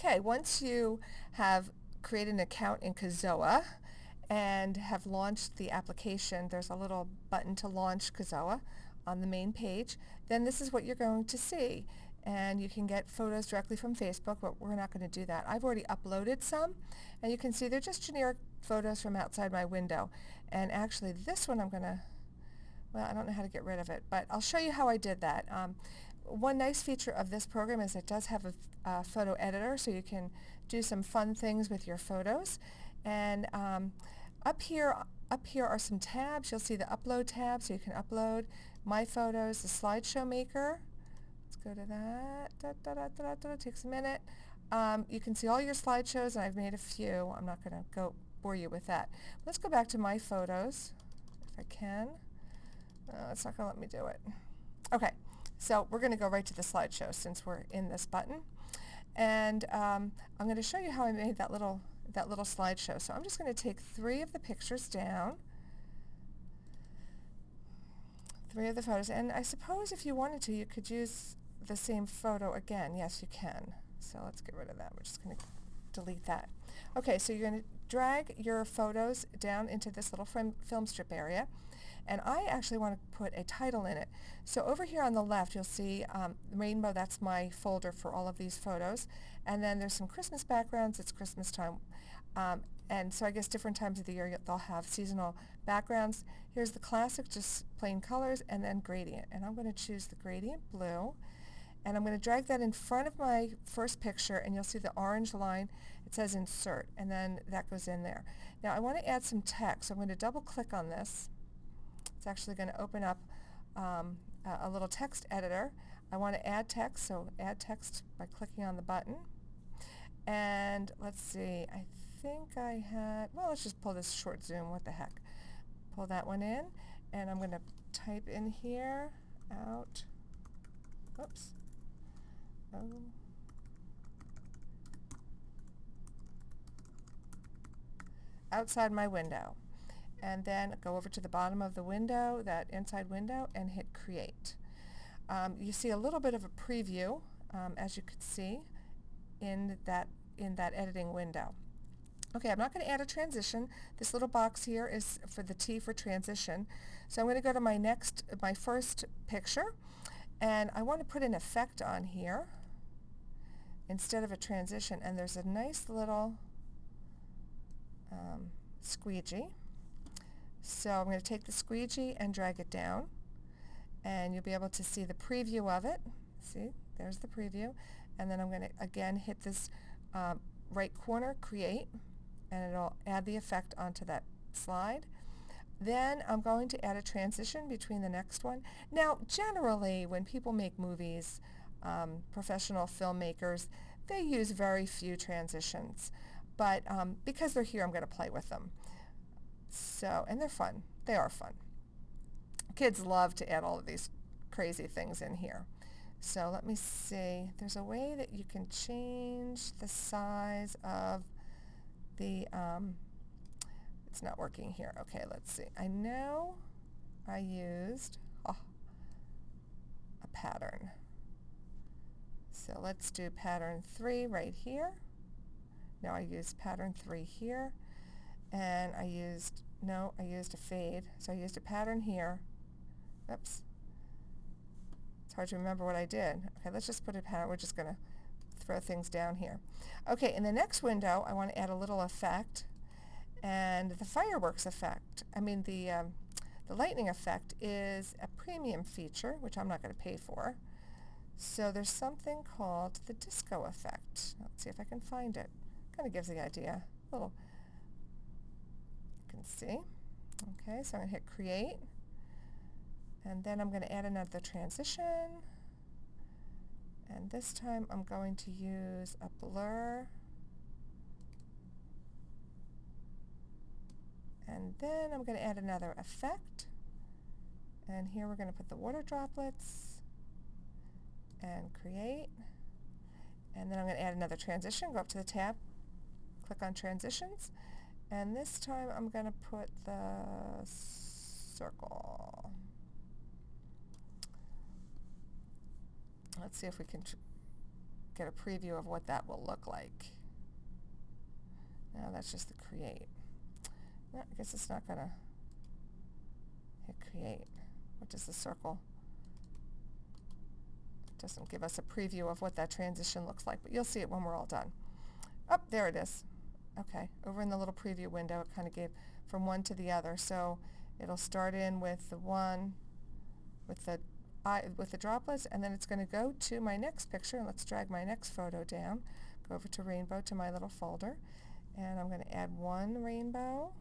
Okay, once you have created an account in Kizoa and have launched the application, there's a little button to launch Kizoa on the main page. Then this is what you're going to see. And you can get photos directly from Facebook, but we're not going to do that. I've already uploaded some, and you can see they're just generic photos from outside my window. And actually this one I'm going to, well, I don't know how to get rid of it, but I'll show you how I did that. One nice feature of this program is it does have a photo editor, so you can do some fun things with your photos. And up here are some tabs. You'll see the upload tab, so you can upload my photos, the slideshow maker. Let's go to that. Takes a minute. You can see all your slideshows, and I've made a few. I'm not going to go bore you with that. Let's go back to my photos, if I can. It's not going to let me do it. Okay, so we're going to go right to the slideshow since we're in this button. And I'm going to show you how I made that little slideshow. So I'm just going to take 3 of the pictures down, 3 of the photos, and I suppose if you wanted to, you could use the same photo again. Yes, you can. So let's get rid of that. We're just going to delete that. Okay, so you're going to drag your photos down into this little film strip area, and I actually want to put a title in it. So over here on the left you'll see Rainbow. That's my folder for all of these photos, and then there's some Christmas backgrounds. It's Christmas time, and so I guess different times of the year they'll have seasonal backgrounds. Here's the classic, just plain colors, and then gradient, and I'm going to choose the gradient blue. And I'm going to drag that in front of my first picture, and you'll see the orange line. It says insert, and then that goes in there. Now I want to add some text, so I'm going to double click on this. It's actually going to open up a little text editor. I want to add text, so add text by clicking on the button. And let's see, I think I had, well, let's just pull this short zoom, what the heck. Pull that one in, and I'm going to type in here, out, oops. Oh. Outside my window, and then go over to the bottom of the window, that inside window, and hit create. You see a little bit of a preview, as you could see in that editing window. Okay, I'm not going to add a transition. This little box here is for the T for transition. So I'm going to go to my first picture, and I want to put an effect on here instead of a transition, and there's a nice little squeegee. So I'm going to take the squeegee and drag it down, and you'll be able to see the preview of it. See, there's the preview, and then I'm going to again hit this right corner, create, and it'll add the effect onto that slide. Then I'm going to add a transition between the next one. Now generally when people make movies, professional filmmakers, they use very few transitions, but because they're here, I'm going to play with them. So, and they're fun. They are fun. Kids love to add all of these crazy things in here. So let me see. There's a way that you can change the size of the, it's not working here. Okay, let's see. I know I used a pattern. So let's do pattern 3 right here. Now I used pattern 3 here, and I used a fade. So I used a pattern here. Oops. It's hard to remember what I did. Okay, let's just put a pattern. We're just going to throw things down here. Okay, in the next window, I want to add a little effect, and the fireworks effect, the lightning effect is a premium feature, which I'm not going to pay for. So there's something called the disco effect. Let's see if I can find it. Kind of gives the idea. You can see. Okay, so I'm going to hit create, and then I'm going to add another transition, and this time I'm going to use a blur, and then I'm going to add another effect, and here we're going to put the water droplets and create, and then I'm going to add another transition. Go up to the tab, click on transitions, and this time I'm going to put the circle. Let's see if we can get a preview of what that will look like. Now that's just the create. No, I guess it's not going to hit create. What does the circle? It doesn't give us a preview of what that transition looks like, but you'll see it when we're all done. Oh, there it is. Okay, over in the little preview window, it kind of gave from one to the other. So it'll start in with the one with the droplets, and then it's going to go to my next picture. And let's drag my next photo down. Go over to rainbow to my little folder, and I'm going to add one rainbow,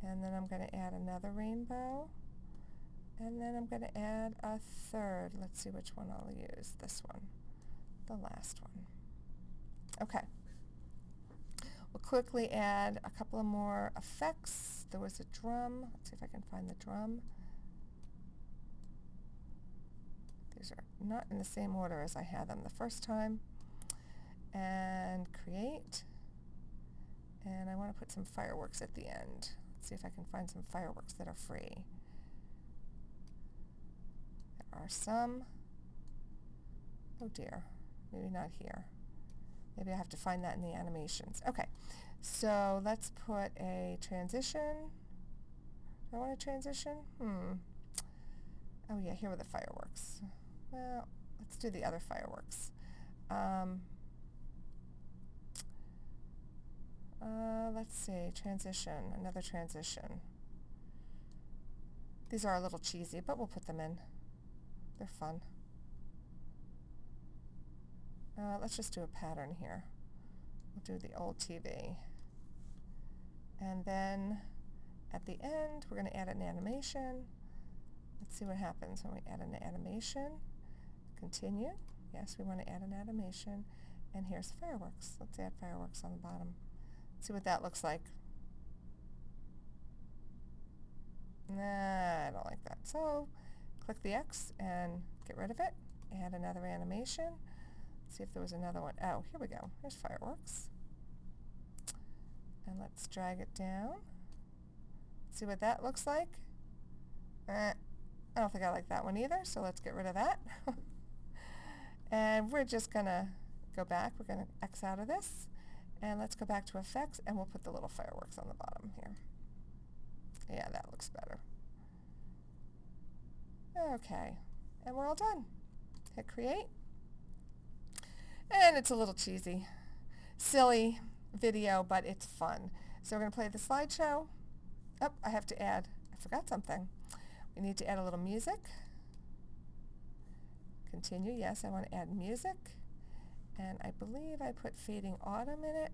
and then I'm going to add another rainbow, and then I'm going to add a third. Let's see which one I'll use. This one, the last one. Okay. We'll quickly add a couple of more effects. There was a drum. Let's see if I can find the drum. These are not in the same order as I had them the first time. And create. And I want to put some fireworks at the end. Let's see if I can find some fireworks that are free. There are some. Oh dear, maybe not here. Maybe I have to find that in the animations. Okay, so let's put a transition. Do I want a transition? Oh yeah, here were the fireworks. Well, let's do the other fireworks. Let's see, transition, another transition. These are a little cheesy, but we'll put them in. They're fun. Let's just do a pattern here. We'll do the old TV. And then at the end, we're going to add an animation. Let's see what happens when we add an animation. Continue. Yes, we want to add an animation. And here's fireworks. Let's add fireworks on the bottom. Let's see what that looks like. Nah, I don't like that. So click the X and get rid of it. Add another animation. See if there was another one. Oh, here we go. Here's fireworks. And let's drag it down. See what that looks like. I don't think I like that one either, so let's get rid of that. And we're just going to go back. We're going to X out of this. And let's go back to effects, and we'll put the little fireworks on the bottom here. Yeah, that looks better. Okay, and we're all done. Hit create. And it's a little cheesy, silly video, but it's fun. So we're going to play the slideshow. Oh, I have to add, I forgot something. We need to add a little music. Continue, yes, I want to add music. And I believe I put fading autumn in it.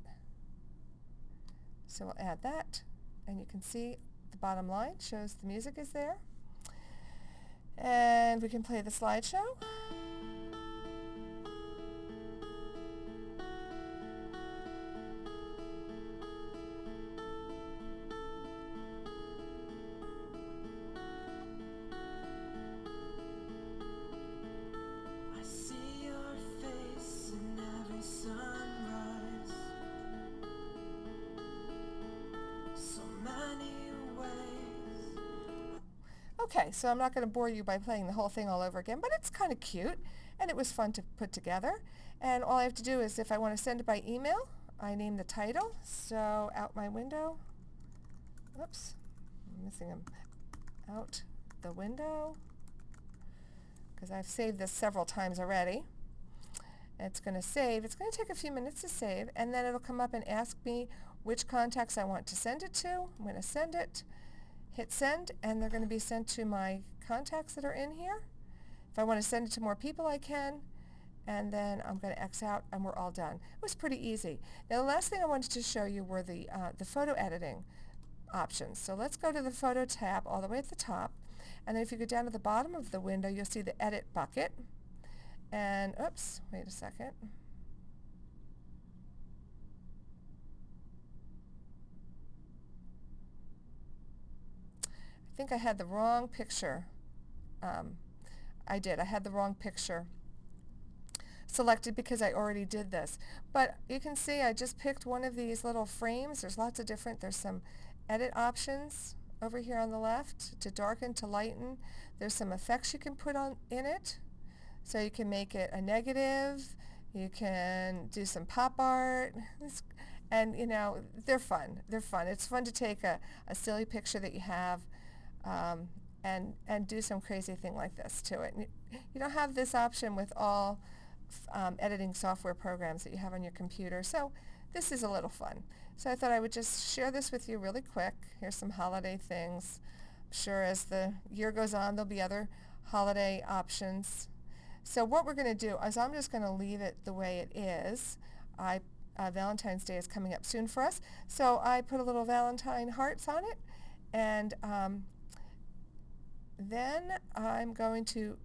So we'll add that. And you can see the bottom line shows the music is there. And we can play the slideshow. Okay, so I'm not going to bore you by playing the whole thing all over again, but it's kind of cute, and it was fun to put together. And all I have to do is, if I want to send it by email, I name the title. So out my window, oops, I'm missing them, out the window, because I've saved this several times already. It's going to save. It's going to take a few minutes to save, and then it'll come up and ask me which contacts I want to send it to. I'm going to send it. Hit send, and they're going to be sent to my contacts that are in here. If I want to send it to more people, I can. And then I'm going to X out, and we're all done. It was pretty easy. Now, the last thing I wanted to show you were the photo editing options. So let's go to the photo tab all the way at the top. And then if you go down to the bottom of the window, you'll see the edit bucket. And, oops, wait a second. I think I had the wrong picture. I did. I had the wrong picture selected because I already did this. But you can see I just picked one of these little frames. There's lots of different, there's some edit options over here on the left to darken, to lighten. There's some effects you can put on in it. So you can make it a negative, You can do some pop art. And, you know, they're fun. They're fun. It's fun to take a silly picture that you have and do some crazy thing like this to it. And you don't have this option with all editing software programs that you have on your computer. So this is a little fun. So I thought I would just share this with you really quick. Here's some holiday things. I'm sure as the year goes on, there'll be other holiday options. So what we're going to do is I'm just going to leave it the way it is. Valentine's Day is coming up soon for us, so I put a little Valentine hearts on it, and then I'm going to,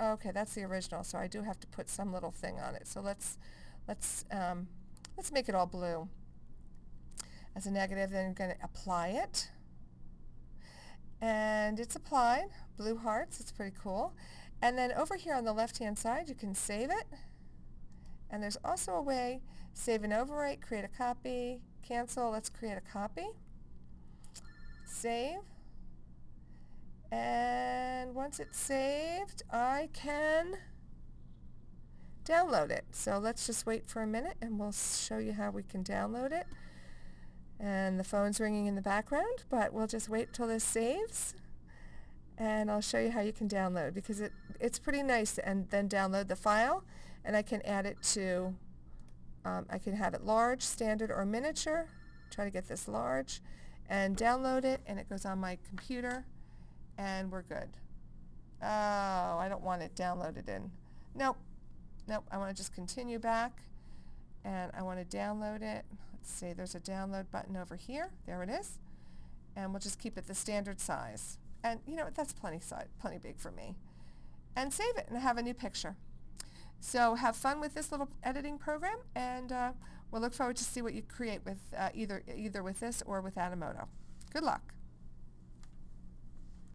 okay, that's the original, so I do have to put some little thing on it. So let's make it all blue as a negative. Then I'm going to apply it, and it's applied. Blue hearts. It's pretty cool. And then over here on the left-hand side, you can save it. And there's also a way, save and overwrite, create a copy, cancel. Let's create a copy. Save. And once it's saved, I can download it. So let's just wait for a minute and we'll show you how we can download it. And the phone's ringing in the background, but we'll just wait till this saves. And I'll show you how you can download, because it's pretty nice, and then download the file, and I can add it to, I can have it large, standard, or miniature. Try to get this large, and download it, and it goes on my computer, and we're good. Oh, I don't want it downloaded in. Nope, I want to just continue back, and I want to download it. Let's see, there's a download button over here. There it is. And we'll just keep it the standard size. And, you know, that's plenty big for me. And save it and have a new picture. So have fun with this little editing program, and we'll look forward to see what you create with either with this or with Animoto. Good luck.